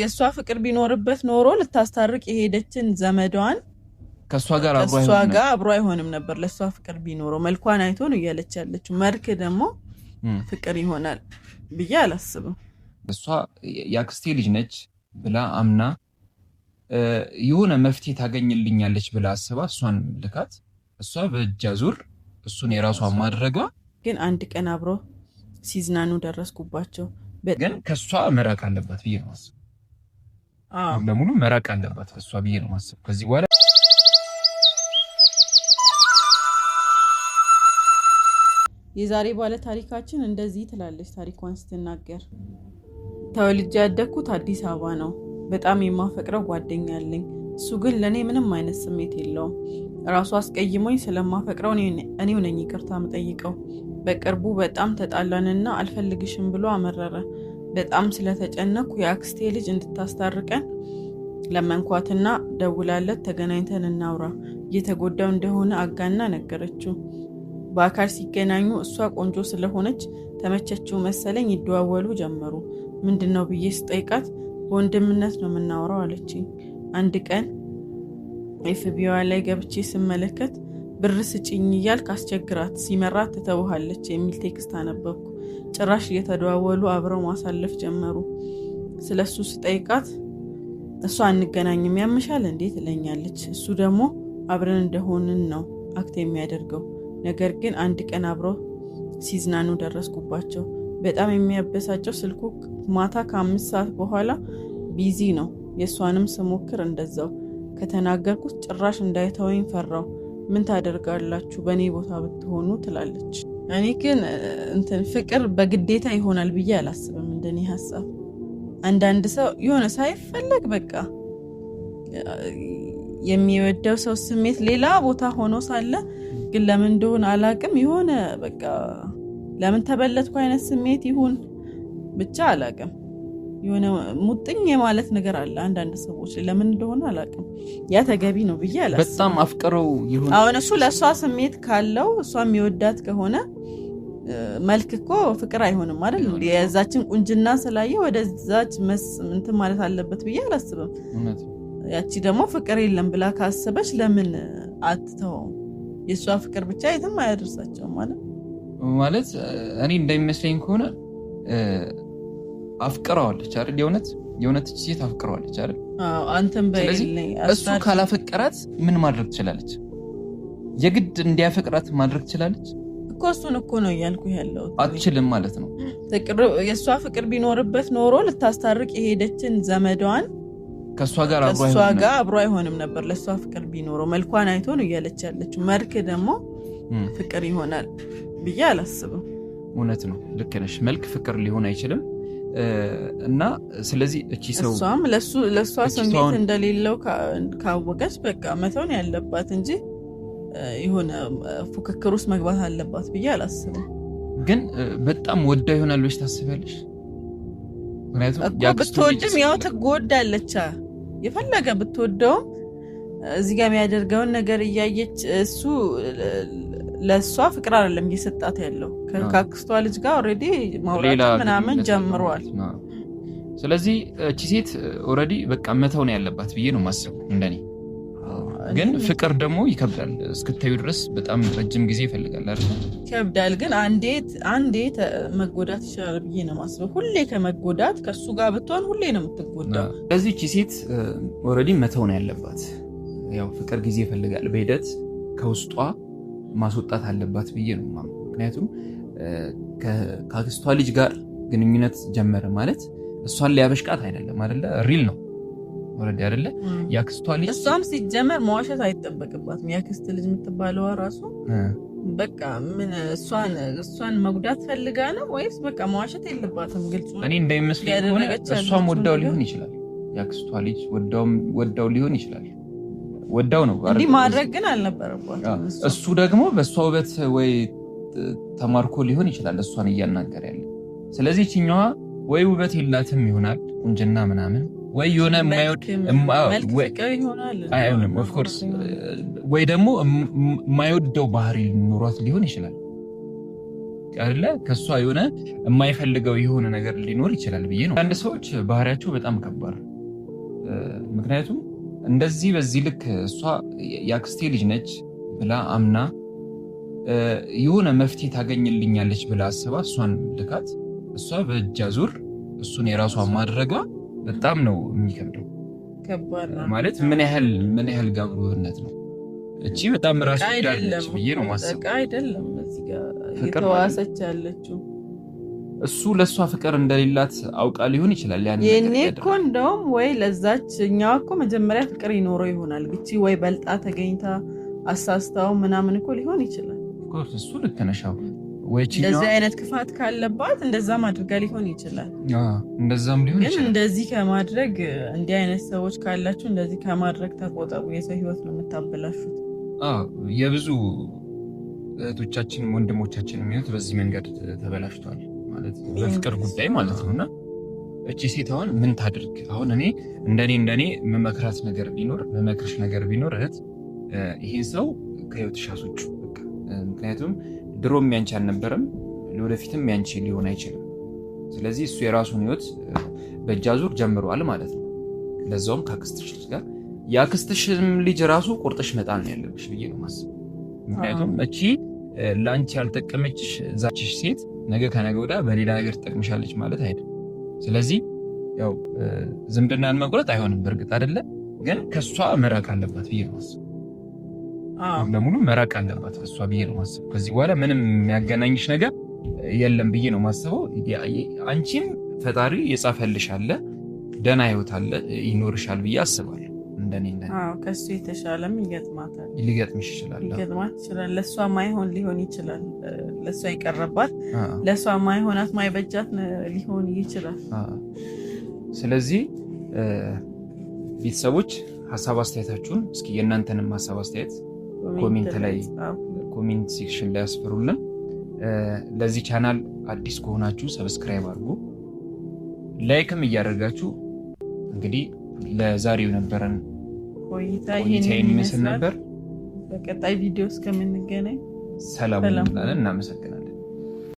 የሷ ፍቅር ቢኖርበት ኖሮ ልታስታርቅ የሄደችን ዘመዷን ከሷ ጋር አብሮ አይሆንም ነበር። ለሷ ፍቅር ቢኖረው መልኳን አይቶ ነው እያለች ያለችው። መልክ ደግሞ ፍቅር ይሆናል ብዬ አላስብም። እሷ ያክስቴ ልጅ ነች ብላ አምና የሆነ መፍትሄ ታገኝልኛለች ብላ አስባ እሷን ልካት እሷ በእጅ አዙር እሱን የራሷን ማድረጓ ግን አንድ ቀን አብሮ ሲዝናኑ ደረስኩባቸው። ግን ከሷ መራቅ አለባት ብዬ ነው ማስብ። ለሙሉ መራቅ አለባት ከሷ ብዬ ነው ማስብ። ከዚህ በኋላ የዛሬ ባለ ታሪካችን እንደዚህ ትላለች ታሪኳን ስትናገር። ተወልጄ ያደግኩት አዲስ አበባ ነው። በጣም የማፈቅረው ጓደኛ አለኝ። እሱ ግን ለኔ ምንም አይነት ስሜት የለውም። ራሱ አስቀይሞኝ ስለማፈቅረው እኔው ነኝ ይቅርታ የምጠይቀው። በቅርቡ በጣም ተጣላንና አልፈልግሽም ብሎ አመረረ። በጣም ስለተጨነኩ የአክስቴ ልጅ እንድታስታርቀን ለመንኳትና ደውላለት ተገናኝተን እናውራ እየተጎዳው እንደሆነ አጋና ነገረችው። በአካል ሲገናኙ እሷ ቆንጆ ስለሆነች ተመቸችው መሰለኝ። ይደዋወሉ ጀመሩ። ምንድነው ብዬ ስጠይቃት በወንድምነት ነው የምናወራው አለችኝ። አንድ ቀን ኤፍቢዋ ላይ ገብቼ ስመለከት ብር ስጭኝ እያልክ አስቸግራት ሲመራት ትተውሃለች የሚል ቴክስት አነበብኩ። ጭራሽ እየተደዋወሉ አብረው ማሳለፍ ጀመሩ። ስለሱ ስጠይቃት እሷ አንገናኝም ያምሻል እንዴ ትለኛለች። እሱ ደግሞ አብረን እንደሆንን ነው አክት የሚያደርገው። ነገር ግን አንድ ቀን አብረው ሲዝናኑ ደረስኩባቸው። በጣም የሚያበሳጨው ስልኩ ማታ ከ5 ሰዓት በኋላ ቢዚ ነው። የእሷንም ስሞክር እንደዛው። ከተናገርኩት ጭራሽ እንዳይተወኝ ፈራው። ምን ታደርጋላችሁ በእኔ ቦታ ብትሆኑ ትላለች። እኔ ግን ፍቅር በግዴታ ይሆናል ብዬ አላስብም። እንደኔ ሀሳብ አንዳንድ ሰው የሆነ ሳይፈለግ በቃ የሚወደው ሰው ስሜት ሌላ ቦታ ሆኖ ሳለ ግን ለምን እንደሆነ አላቅም የሆነ በቃ ለምን ተበለጥኩ አይነት ስሜት ይሁን ብቻ አላቅም የሆነ ሙጥኝ የማለት ነገር አለ አንዳንድ ሰዎች ለምን እንደሆነ አላቅም። ያ ተገቢ ነው ብዬ አላስብም። በጣም አፍቅረው ይሁን አሁን እሱ ለሷ ስሜት ካለው እሷ የሚወዳት ከሆነ መልክ እኮ ፍቅር አይሆንም አይደል? የዛችን ቁንጅና ስላየ ወደዛች እንትን ማለት አለበት ብዬ አላስብም። ያቺ ደግሞ ፍቅር የለም ብላ ካሰበች ለምን አትተው? የሷ ፍቅር ብቻ የትም አያደርሳቸው ማለት እኔ እንደሚመስለኝ ከሆነ አፍቅረዋለች አይደል? የእውነት ሴት አፍቅረዋለች አይደል? አንተም በይልኝ እሱ ካላፈቀራት ምን ማድረግ ትችላለች? የግድ እንዲያፈቅራት ማድረግ ትችላለች እኮ። እሱን እኮ ነው እያልኩ ያለው። አትችልም ማለት ነው። የሷ ፍቅር ቢኖርበት ኖሮ ልታስታርቅ የሄደችን ዘመዷን ከሷ ጋር አብሮ አይሆንም ነበር። ለሷ ፍቅር ቢኖረው መልኳን አይቶ ነው እያለች ያለችው። መልክ ደግሞ ፍቅር ይሆናል ብዬ አላስብም። እውነት ነው፣ ልክ ነሽ። መልክ ፍቅር ሊሆን አይችልም። እና ስለዚህ እቺ ሰው እሷም ለሷ ስሜት እንደሌለው ካወቀች በቃ መተውን ያለባት እንጂ የሆነ ፉክክር ውስጥ መግባት አለባት ብዬ አላስብም። ግን በጣም ወዳ ይሆናል ብለሽ ታስቢያለሽ? ምክንያቱም ብትወድም ያው ትጎዳለች። የፈለገ ብትወደውም እዚህ ጋር የሚያደርገውን ነገር እያየች እሱ ለሷ ፍቅር አይደለም እየሰጣት ያለው። ከአክስቷ ልጅ ጋር ኦሬዲ ማውራት ምናምን ጀምሯል። ስለዚህ እቺ ሴት ኦሬዲ በቃ መተው ነው ያለባት ብዬ ነው የማስበው እንደኔ። ግን ፍቅር ደግሞ ይከብዳል። እስክታዩ ድረስ በጣም ረጅም ጊዜ ይፈልጋል አይደል? ይከብዳል። ግን አንዴ መጎዳት ይችላል ብዬ ነው የማስበው። ሁሌ ከመጎዳት ከሱ ጋር ብትሆን ሁሌ ነው የምትጎዳው። ስለዚህ እቺ ሴት ኦሬዲ መተው ነው ያለባት። ያው ፍቅር ጊዜ ይፈልጋል። በሂደት ከውስጧ ማስወጣት አለባት ብዬ ነው የማምነው። ምክንያቱም ከአክስቷ ልጅ ጋር ግንኙነት ጀመረ ማለት እሷን ሊያበሽቃት አይደለም አይደለ? ሪል ነው ወረድ አይደለ? ያክስቷ ልጅ እሷም ሲጀመር መዋሸት አይጠበቅባትም። ያክስት ልጅ የምትባለው ራሱ በቃ ምን እሷን መጉዳት ፈልጋ ነው ወይስ በቃ መዋሸት የለባትም? ግልጽ ነው። እኔ እንደሚመስለኝ ከሆነ እሷም ወዳው ሊሆን ይችላል። ያክስቷ ልጅ ወዳው ሊሆን ይችላል። ወዳው ነው እንዲህ ማድረግ ግን አልነበረባትም። እሱ ደግሞ በሷ ውበት ወይ ተማርኮ ሊሆን ይችላል እሷን እያናገረ ያለ። ስለዚህ እቺኛዋ ወይ ውበት የላትም ይሆናል ቁንጅና ምናምን ወይ የሆነ አይሆንም ኦፍ ኮርስ ወይ ደግሞ የማይወደው ባህሪ ኑሯት ሊሆን ይችላል። አይደለ ከሷ የሆነ የማይፈልገው የሆነ ነገር ሊኖር ይችላል ብዬ ነው። አንድ ሰዎች ባህሪያቸው በጣም ከባድ ነው። ምክንያቱም እንደዚህ በዚህ ልክ እሷ የአክስቴ ልጅ ነች ብላ አምና የሆነ መፍትሄ ታገኝልኛለች ብላ አስባ እሷን ልካት እሷ በእጅ አዙር እሱን የራሷ ማድረጓ በጣም ነው የሚከብደው። ማለት ምን ያህል ጋብነት ነው እቺ በጣም ራስ ወዳለች ብዬ ነው ማሰብ። በቃ አይደለም እዚህ ጋር የተዋሰች ያለችው እሱ ለሷ ፍቅር እንደሌላት አውቃ ሊሆን ይችላል። ያን የኔ እኮ እንደውም ወይ ለዛችኛው እኮ መጀመሪያ ፍቅር ይኖረው ይሆናል ግቺ ወይ በልጣ ተገኝታ አሳስታው ምናምን እኮ ሊሆን ይችላል እኮ እሱ ልክ ነሽ። ወይ እቺ እንደዚህ አይነት ክፋት ካለባት እንደዛም አድርጋ ሊሆን ይችላል። እንደዛም ሊሆን ይችላል። ግን እንደዚህ ከማድረግ እንዲህ አይነት ሰዎች ካላችሁ እንደዚህ ከማድረግ ተቆጠቡ። የሰው ህይወት ነው የምታበላሹት። የብዙ እህቶቻችን ወንድሞቻችን የሚሉት በዚህ መንገድ ተበላሽቷል ማለት በፍቅር ጉዳይ ማለት ነውና እቺ ሴት አሁን ምን ታድርግ? አሁን እኔ እንደኔ መመክራት ነገር ቢኖር እህት ይሄን ሰው ከህይወትሽ አስወጪው በቃ። ምክንያቱም ድሮም ያንቺ አልነበረም ለወደፊትም ያንቺ ሊሆን አይችልም። ስለዚህ እሱ የራሱን ህይወት በእጅ አዙር ጀምሯል ማለት ነው። ለዛውም ከአክስትሽ ጋር የአክስትሽም ልጅ ራሱ ቁርጥሽ መጣል ነው ያለብሽ ብዬ ነው ማስበው። ምክንያቱም እቺ ለአንቺ ያልጠቀመችሽ ዛችሽ ሴት ነገ ከነገ ወዲያ በሌላ ነገር ትጠቅምሻለች ማለት አይደለም። ስለዚህ ያው ዝምድናን መቁረጥ አይሆንም በእርግጥ አይደለ፣ ግን ከሷ መራቅ አለባት ብዬ ነው ማስበው። ለሙሉ መራቅ አለባት እሷ ብዬ ነው ማስበው። ከዚህ በኋላ ምንም የሚያገናኝሽ ነገር የለም ብዬ ነው ማስበው። አንቺም ፈጣሪ የጻፈልሽ አለ፣ ደህና ህይወት አለ ይኖርሻል ብዬ አስባለሁ። እንደኔ ከሱ የተሻለም ይገጥማታል፣ ሊገጥምሽ ይችላል፣ ሊገጥማት ይችላል። ለሷ ማይሆን ሊሆን ይችላል፣ ለሷ ይቀርባት፣ ለሷ ማይሆናት ማይበጃት ሊሆን ይችላል። ስለዚህ ቤተሰቦች ሀሳብ አስተያየታችሁን እስኪ የእናንተንም ሀሳብ አስተያየት ኮሜንት ሴክሽን ላይ አስፍሩልን። ለዚህ ቻናል አዲስ ከሆናችሁ ሰብስክራይብ አድርጉ፣ ላይክም እያደረጋችሁ እንግዲህ ለዛሬው ነበረን ቆይታ ይሄን ይመስል ነበር። በቀጣይ ቪዲዮ እስከምንገናኝ ሰላም እንላለን። እናመሰግናለን።